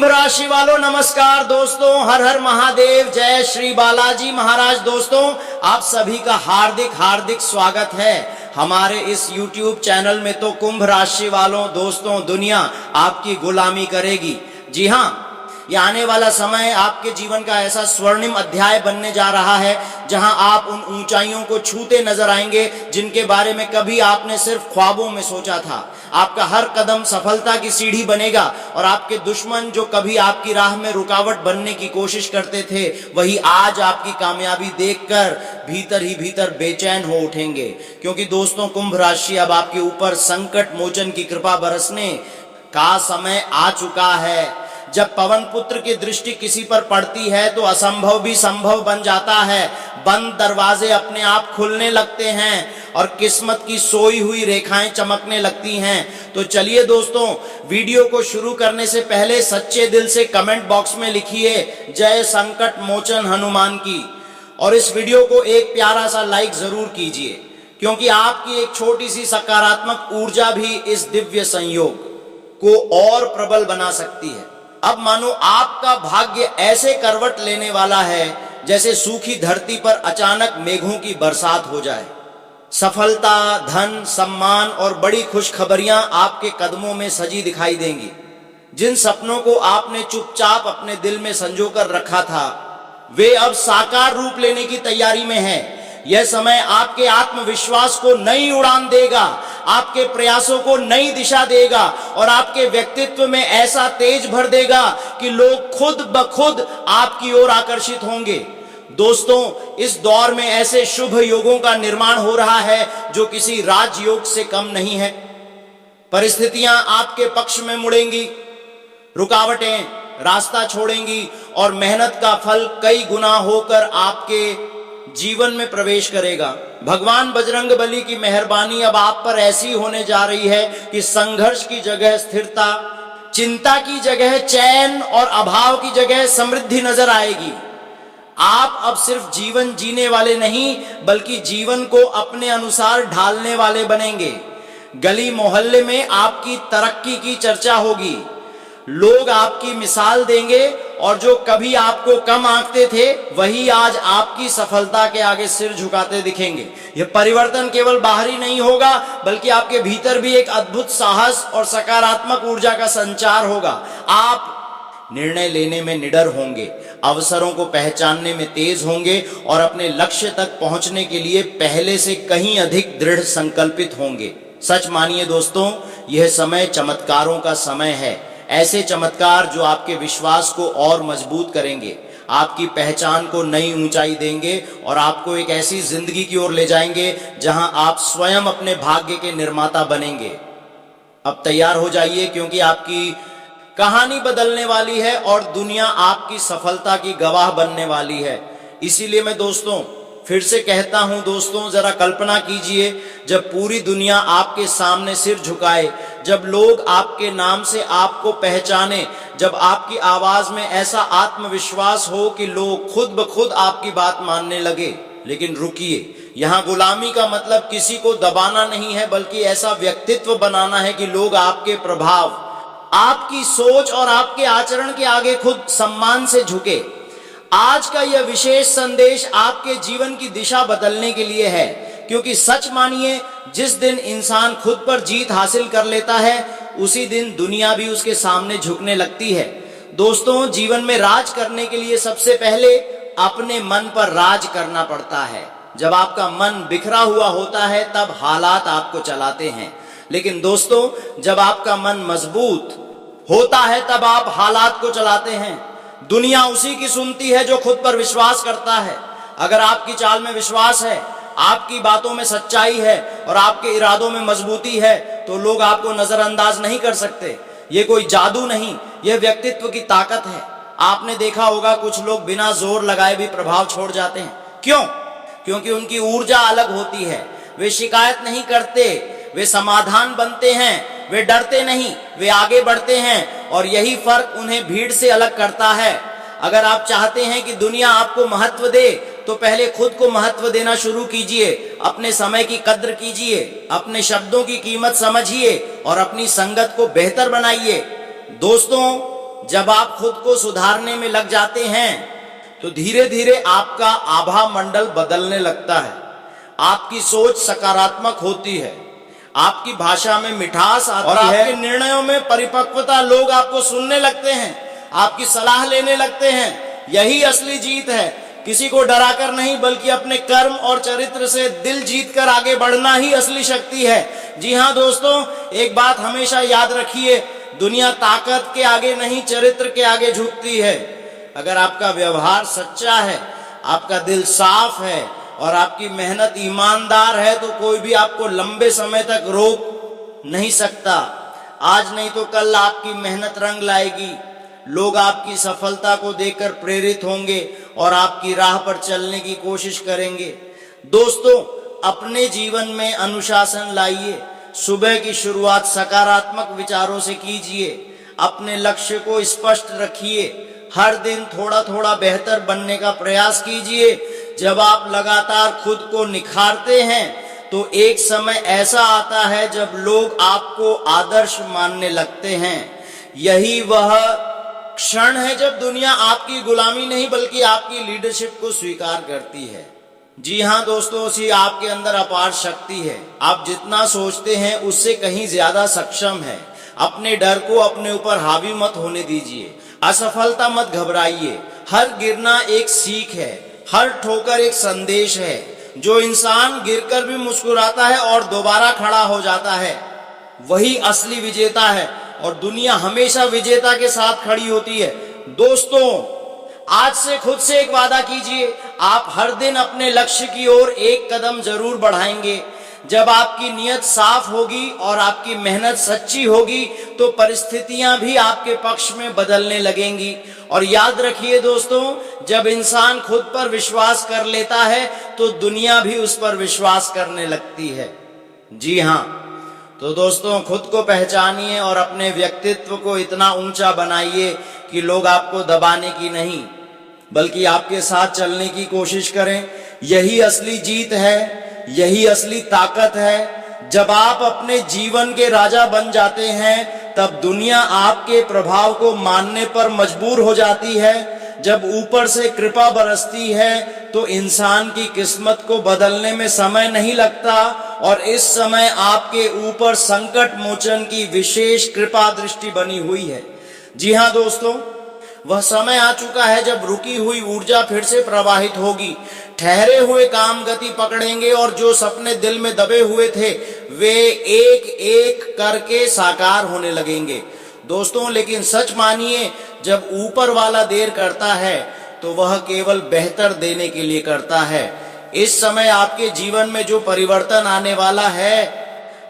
कुंभ राशि वालों नमस्कार दोस्तों, हर हर महादेव, जय श्री बालाजी महाराज। दोस्तों आप सभी का हार्दिक हार्दिक स्वागत है हमारे इस YouTube चैनल में। तो कुंभ राशि वालों दोस्तों, दुनिया आपकी गुलामी करेगी। जी हाँ, ये आने वाला समय आपके जीवन का ऐसा स्वर्णिम अध्याय बनने जा रहा है जहां आप उन ऊंचाइयों को छूते नजर आएंगे जिनके बारे में कभी आपने सिर्फ ख्वाबों में सोचा था। आपका हर कदम सफलता की सीढ़ी बनेगा और आपके दुश्मन जो कभी आपकी राह में रुकावट बनने की कोशिश करते थे, वही आज आपकी कामयाबी देखकर भीतर ही भीतर बेचैन हो उठेंगे। क्योंकि दोस्तों कुंभ राशि अब आपके ऊपर संकट मोचन की कृपा बरसने का समय आ चुका है। जब पवन पुत्र की दृष्टि किसी पर पड़ती है तो असंभव भी संभव बन जाता है। बंद दरवाजे अपने आप खुलने लगते हैं और किस्मत की सोई हुई रेखाएं चमकने लगती हैं। तो चलिए दोस्तों, वीडियो को शुरू करने से पहले सच्चे दिल से कमेंट बॉक्स में लिखिए जय संकट मोचन हनुमान की, और इस वीडियो को एक प्यारा सा लाइक जरूर कीजिए, क्योंकि आपकी एक छोटी सी सकारात्मक ऊर्जा भी इस दिव्य संयोग को और प्रबल बना सकती है। अब मानो आपका भाग्य ऐसे करवट लेने वाला है जैसे सूखी धरती पर अचानक मेघों की बरसात हो जाए। सफलता, धन, सम्मान और बड़ी खुशखबरियां आपके कदमों में सजी दिखाई देंगी। जिन सपनों को आपने चुपचाप अपने दिल में संजोकर रखा था, वे अब साकार रूप लेने की तैयारी में हैं। यह समय आपके आत्मविश्वास को नई उड़ान देगा, आपके प्रयासों को नई दिशा देगा और आपके व्यक्तित्व में ऐसा तेज भर देगा कि लोग खुद ब खुद आपकी ओर आकर्षित होंगे। दोस्तों इस दौर में ऐसे शुभ योगों का निर्माण हो रहा है जो किसी राजयोग से कम नहीं है। परिस्थितियां आपके पक्ष में मुड़ेंगी, रुकावटें रास्ता छोड़ेंगी और मेहनत का फल कई गुना होकर आपके जीवन में प्रवेश करेगा। भगवान बजरंग बली की मेहरबानी अब आप पर ऐसी होने जा रही है कि संघर्ष की जगह स्थिरता, चिंता की जगह चैन और अभाव की जगह समृद्धि नजर आएगी। आप अब सिर्फ जीवन जीने वाले नहीं बल्कि जीवन को अपने अनुसार ढालने वाले बनेंगे। गली मोहल्ले में आपकी तरक्की की चर्चा होगी, लोग आपकी मिसाल देंगे और जो कभी आपको कम आंकते थे वही आज आपकी सफलता के आगे सिर झुकाते दिखेंगे। यह परिवर्तन केवल बाहरी नहीं होगा बल्कि आपके भीतर भी एक अद्भुत साहस और सकारात्मक ऊर्जा का संचार होगा। आप निर्णय लेने में निडर होंगे, अवसरों को पहचानने में तेज होंगे और अपने लक्ष्य तक पहुंचने के लिए पहले से कहीं अधिक दृढ़ संकल्पित होंगे। सच मानिए दोस्तों, यह समय चमत्कारों का समय है। ऐसे चमत्कार जो आपके विश्वास को और मजबूत करेंगे, आपकी पहचान को नई ऊंचाई देंगे और आपको एक ऐसी जिंदगी की ओर ले जाएंगे जहां आप स्वयं अपने भाग्य के निर्माता बनेंगे। अब तैयार हो जाइए, क्योंकि आपकी कहानी बदलने वाली है और दुनिया आपकी सफलता की गवाह बनने वाली है। इसीलिए मैं दोस्तों फिर से कहता हूं, दोस्तों जरा कल्पना कीजिए जब पूरी दुनिया आपके सामने सिर झुकाए, जब लोग आपके नाम से आपको पहचाने, जब आपकी आवाज में ऐसा आत्मविश्वास हो कि लोग खुद ब खुद आपकी बात मानने लगे। लेकिन रुकिए, यहाँ गुलामी का मतलब किसी को दबाना नहीं है बल्कि ऐसा व्यक्तित्व बनाना है कि लोग आपके प्रभाव, आपकी सोच और आपके आचरण के आगे खुद सम्मान से झुके। आज का यह विशेष संदेश आपके जीवन की दिशा बदलने के लिए है, क्योंकि सच मानिए जिस दिन इंसान खुद पर जीत हासिल कर लेता है उसी दिन दुनिया भी उसके सामने झुकने लगती है। दोस्तों जीवन में राज करने के लिए सबसे पहले अपने मन पर राज करना पड़ता है। जब आपका मन बिखरा हुआ होता है तब हालात आपको चलाते हैं, लेकिन दोस्तों जब आपका मन मजबूत होता है तब आप हालात को चलाते हैं। दुनिया उसी की सुनती है जो खुद पर विश्वास करता है। अगर आपकी चाल में विश्वास है, आपकी बातों में सच्चाई है और आपके इरादों में मजबूती है तो लोग आपको नजरअंदाज नहीं कर सकते। ये कोई जादू नहीं, यह व्यक्तित्व की ताकत है। आपने देखा होगा कुछ लोग बिना जोर लगाए भी प्रभाव छोड़ जाते हैं। क्यों? क्योंकि उनकी ऊर्जा अलग होती है। वे शिकायत नहीं करते, वे समाधान बनते हैं। वे डरते नहीं, वे आगे बढ़ते हैं और यही फर्क उन्हें भीड़ से अलग करता है। अगर आप चाहते हैं कि दुनिया आपको महत्व दे तो पहले खुद को महत्व देना शुरू कीजिए। अपने समय की कद्र कीजिए, अपने शब्दों की कीमत समझिए और अपनी संगत को बेहतर बनाइए। दोस्तों जब आप खुद को सुधारने में लग जाते हैं तो धीरे धीरे आपका आभा मंडल बदलने लगता है। आपकी सोच सकारात्मक होती है, आपकी भाषा में मिठास आती है और आपके निर्णयों में परिपक्वता। लोग आपको सुनने लगते हैं, आपकी सलाह लेने लगते हैं। यही असली जीत है। किसी को डराकर नहीं, बल्कि अपने कर्म और चरित्र से दिल जीतकर आगे बढ़ना ही असली शक्ति है। जी हाँ दोस्तों, एक बात हमेशा याद रखिए, दुनिया ताकत के आगे नहीं, चरित्र के आगे झुकती है। अगर आपका व्यवहार सच्चा है, आपका दिल साफ है और आपकी मेहनत ईमानदार है तो कोई भी आपको लंबे समय तक रोक नहीं सकता। आज नहीं तो कल आपकी मेहनत रंग लाएगी। लोग आपकी सफलता को देखकर प्रेरित होंगे और आपकी राह पर चलने की कोशिश करेंगे। दोस्तों, अपने जीवन में अनुशासन लाइए। सुबह की शुरुआत सकारात्मक विचारों से कीजिए। अपने लक्ष्य को स्पष्ट रखिए। हर दिन थोड़ा थोड़ा बेहतर बनने का प्रयास कीजिए। जब आप लगातार खुद को निखारते हैं तो एक समय ऐसा आता है जब लोग आपको आदर्श मानने लगते हैं। यही वह क्षण है जब दुनिया आपकी गुलामी नहीं बल्कि आपकी लीडरशिप को स्वीकार करती है। जी हाँ दोस्तों, उसी आपके अंदर अपार शक्ति है। आप जितना सोचते हैं उससे कहीं ज्यादा सक्षम है। अपने डर को अपने ऊपर हावी मत होने दीजिए। असफलता मत घबराइए। हर गिरना एक सीख है, हर ठोकर एक संदेश है। जो इंसान गिरकर भी मुस्कुराता है और दोबारा खड़ा हो जाता है, वही असली विजेता है। और दुनिया हमेशा विजेता के साथ खड़ी होती है। दोस्तों, आज से खुद से एक वादा कीजिए, आप हर दिन अपने लक्ष्य की ओर एक कदम जरूर बढ़ाएंगे। जब आपकी नीयत साफ होगी और आपकी मेहनत सच्ची होगी तो परिस्थितियां भी आपके पक्ष में बदलने लगेंगी। और याद रखिए दोस्तों, जब इंसान खुद पर विश्वास कर लेता है तो दुनिया भी उस पर विश्वास करने लगती है। जी हाँ, तो दोस्तों, खुद को पहचानिए और अपने व्यक्तित्व को इतना ऊंचा बनाइए कि लोग आपको दबाने की नहीं बल्कि आपके साथ चलने की कोशिश करें। यही असली जीत है, यही असली ताकत है। जब आप अपने जीवन के राजा बन जाते हैं तब दुनिया आपके प्रभाव को मानने पर मजबूर हो जाती है। जब ऊपर से कृपा बरसती है तो इंसान की किस्मत को बदलने में समय नहीं लगता और इस समय आपके ऊपर संकट मोचन की विशेष कृपा दृष्टि बनी हुई है। जी हाँ दोस्तों, वह समय आ चुका है जब रुकी हुई ऊर्जा फिर से प्रवाहित होगी। ठहरे हुए काम गति पकड़ेंगे और जो सपने दिल में दबे हुए थे वे एक एक करके साकार होने लगेंगे। दोस्तों, लेकिन सच मानिए, जब ऊपर वाला देर करता है तो वह केवल बेहतर देने के लिए करता है। इस समय आपके जीवन में जो परिवर्तन आने वाला है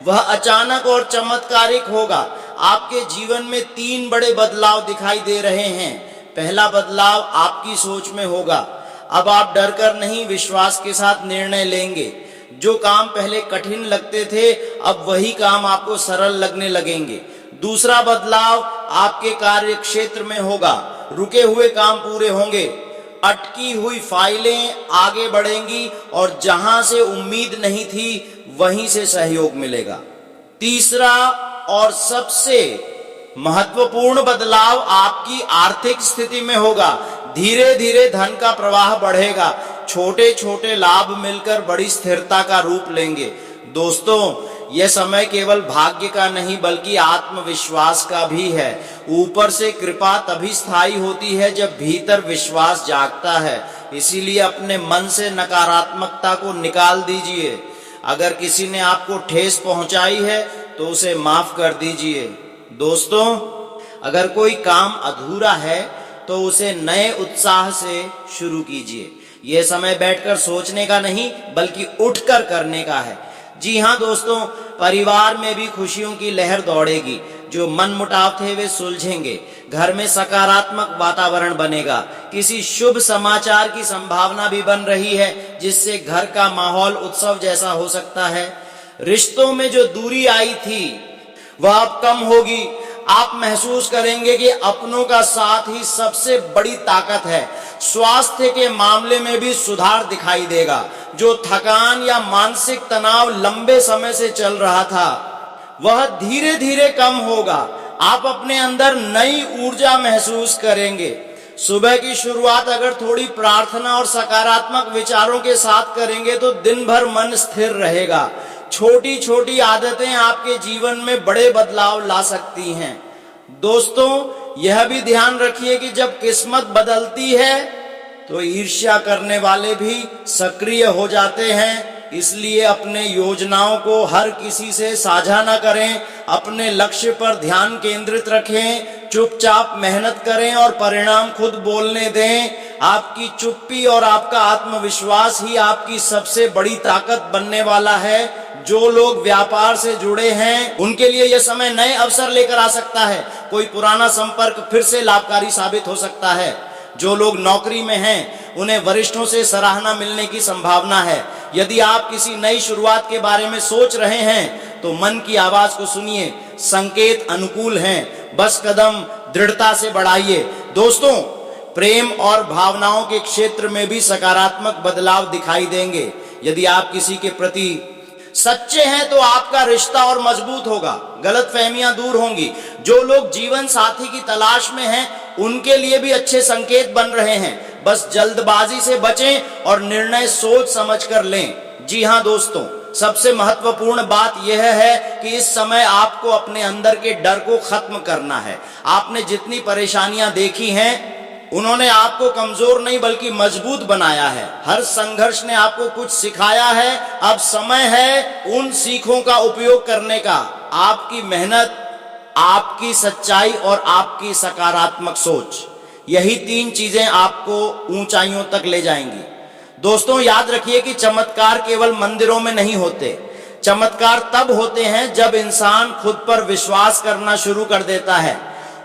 वह अचानक और चमत्कारिक होगा। आपके जीवन में 3 बड़े बदलाव दिखाई दे रहे हैं। पहला बदलाव आपकी सोच में होगा। अब आप डर कर नहीं, विश्वास के साथ निर्णय लेंगे। जो काम पहले कठिन लगते थे अब वही काम आपको सरल लगने लगेंगे। दूसरा बदलाव आपके कार्य क्षेत्र में होगा। रुके हुए काम पूरे होंगे, अटकी हुई फाइलें आगे बढ़ेंगी और जहां से उम्मीद नहीं थी वहीं से सहयोग मिलेगा। तीसरा और सबसे महत्वपूर्ण बदलाव आपकी आर्थिक स्थिति में होगा। धीरे धीरे धन का प्रवाह बढ़ेगा। छोटे छोटे लाभ मिलकर बड़ी स्थिरता का रूप लेंगे। दोस्तों, यह समय केवल भाग्य का नहीं बल्कि आत्मविश्वास का भी है। ऊपर से कृपा तभी स्थायी होती है जब भीतर विश्वास जागता है। इसीलिए अपने मन से नकारात्मकता को निकाल दीजिए। अगर किसी ने आपको ठेस पहुंचाई है तो उसे माफ कर दीजिए। दोस्तों, अगर कोई काम अधूरा है तो उसे नए उत्साह से शुरू कीजिए। यह समय बैठकर सोचने का नहीं बल्कि उठकर करने का है। जी हाँ दोस्तों, परिवार में भी खुशियों की लहर दौड़ेगी। जो मनमुटाव थे वे सुलझेंगे। घर में सकारात्मक वातावरण बनेगा। किसी शुभ समाचार की संभावना भी बन रही है जिससे घर का माहौल उत्सव जैसा हो सकता है। रिश्तों में जो दूरी आई थी वह अब कम होगी। आप महसूस करेंगे कि अपनों का साथ ही सबसे बड़ी ताकत है। स्वास्थ्य के मामले में भी सुधार दिखाई देगा। जो थकान या मानसिक तनाव लंबे समय से चल रहा था वह धीरे धीरे कम होगा। आप अपने अंदर नई ऊर्जा महसूस करेंगे। सुबह की शुरुआत अगर थोड़ी प्रार्थना और सकारात्मक विचारों के साथ करेंगे तो दिन भर मन स्थिर रहेगा। छोटी छोटी आदतें आपके जीवन में बड़े बदलाव ला सकती हैं। दोस्तों, यह भी ध्यान रखिए कि जब किस्मत बदलती है तो ईर्ष्या करने वाले भी सक्रिय हो जाते हैं। इसलिए अपने योजनाओं को हर किसी से साझा न करें, अपने लक्ष्य पर ध्यान केंद्रित रखें, चुपचाप मेहनत करें और परिणाम खुद बोलने दें। आपकी चुप्पी और आपका आत्मविश्वास ही आपकी सबसे बड़ी ताकत बनने वाला है। जो लोग व्यापार से जुड़े हैं उनके लिए यह समय नए अवसर लेकर आ सकता है। कोई पुराना संपर्क फिर से लाभकारी साबित हो सकता है। जो लोग नौकरी में हैं उन्हें वरिष्ठों से सराहना मिलने की संभावना है। यदि आप किसी नई शुरुआत के बारे में सोच रहे हैं तो मन की आवाज को सुनिए, संकेत अनुकूल हैं, बस कदम दृढ़ता से बढ़ाइए। दोस्तों, प्रेम और भावनाओं के क्षेत्र में भी सकारात्मक बदलाव दिखाई देंगे। यदि आप किसी के प्रति सच्चे हैं तो आपका रिश्ता और मजबूत होगा, गलतफहमियां दूर होंगी। जो लोग जीवन साथी की तलाश में हैं उनके लिए भी अच्छे संकेत बन रहे हैं। बस जल्दबाजी से बचें और निर्णय सोच समझ कर लें। जी हां दोस्तों, सबसे महत्वपूर्ण बात यह है कि इस समय आपको अपने अंदर के डर को खत्म करना है। आपने जितनी परेशानियां देखी हैं उन्होंने आपको कमजोर नहीं बल्कि मजबूत बनाया है। हर संघर्ष ने आपको कुछ सिखाया है। अब समय है उन सीखों का उपयोग करने का। आपकी मेहनत, आपकी सच्चाई और आपकी सकारात्मक सोच, यही 3 चीजें आपको ऊंचाइयों तक ले जाएंगी। दोस्तों, याद रखिए कि चमत्कार केवल मंदिरों में नहीं होते। चमत्कार तब होते हैं जब इंसान खुद पर विश्वास करना शुरू कर देता है।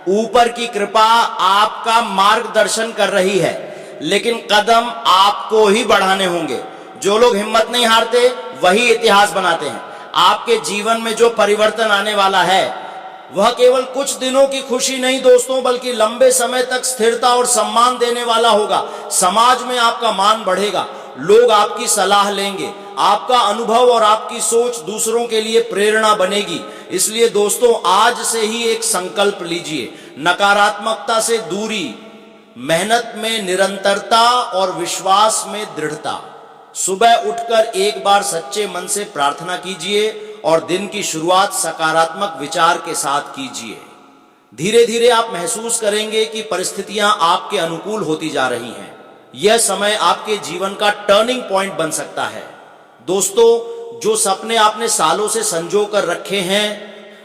ऊपर की कृपा आपका मार्गदर्शन कर रही है, लेकिन कदम आपको ही बढ़ाने होंगे। जो लोग हिम्मत नहीं हारते वही इतिहास बनाते हैं। आपके जीवन में जो परिवर्तन आने वाला है वह केवल कुछ दिनों की खुशी नहीं दोस्तों, बल्कि लंबे समय तक स्थिरता और सम्मान देने वाला होगा। समाज में आपका मान बढ़ेगा, लोग आपकी सलाह लेंगे, आपका अनुभव और आपकी सोच दूसरों के लिए प्रेरणा बनेगी। इसलिए दोस्तों, आज से ही एक संकल्प लीजिए, नकारात्मकता से दूरी, मेहनत में निरंतरता और विश्वास में दृढ़ता। सुबह उठकर एक बार सच्चे मन से प्रार्थना कीजिए और दिन की शुरुआत सकारात्मक विचार के साथ कीजिए। धीरे धीरे आप महसूस करेंगे कि परिस्थितियां आपके अनुकूल होती जा रही हैं। यह समय आपके जीवन का टर्निंग पॉइंट बन सकता है। दोस्तों, जो सपने आपने सालों से संजो कर रखे हैं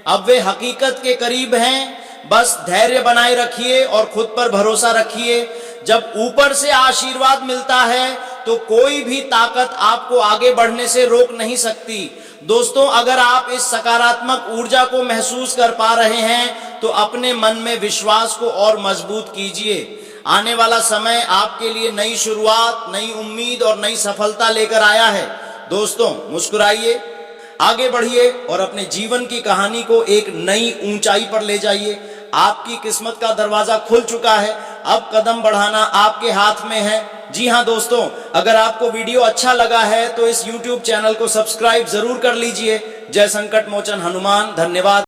अब वे हकीकत के करीब हैं। बस धैर्य बनाए रखिए और खुद पर भरोसा रखिए। जब ऊपर से आशीर्वाद मिलता है तो कोई भी ताकत आपको आगे बढ़ने से रोक नहीं सकती। दोस्तों, अगर आप इस सकारात्मक ऊर्जा को महसूस कर पा रहे हैं तो अपने मन में विश्वास को और मजबूत कीजिए। आने वाला समय आपके लिए नई शुरुआत, नई उम्मीद और नई सफलता लेकर आया है। दोस्तों, मुस्कुराइए, आगे बढ़िए और अपने जीवन की कहानी को एक नई ऊंचाई पर ले जाइए। आपकी किस्मत का दरवाजा खुल चुका है, अब कदम बढ़ाना आपके हाथ में है। जी हां दोस्तों, अगर आपको वीडियो अच्छा लगा है तो इस YouTube चैनल को सब्सक्राइब जरूर कर लीजिए। जय संकट मोचन हनुमान। धन्यवाद।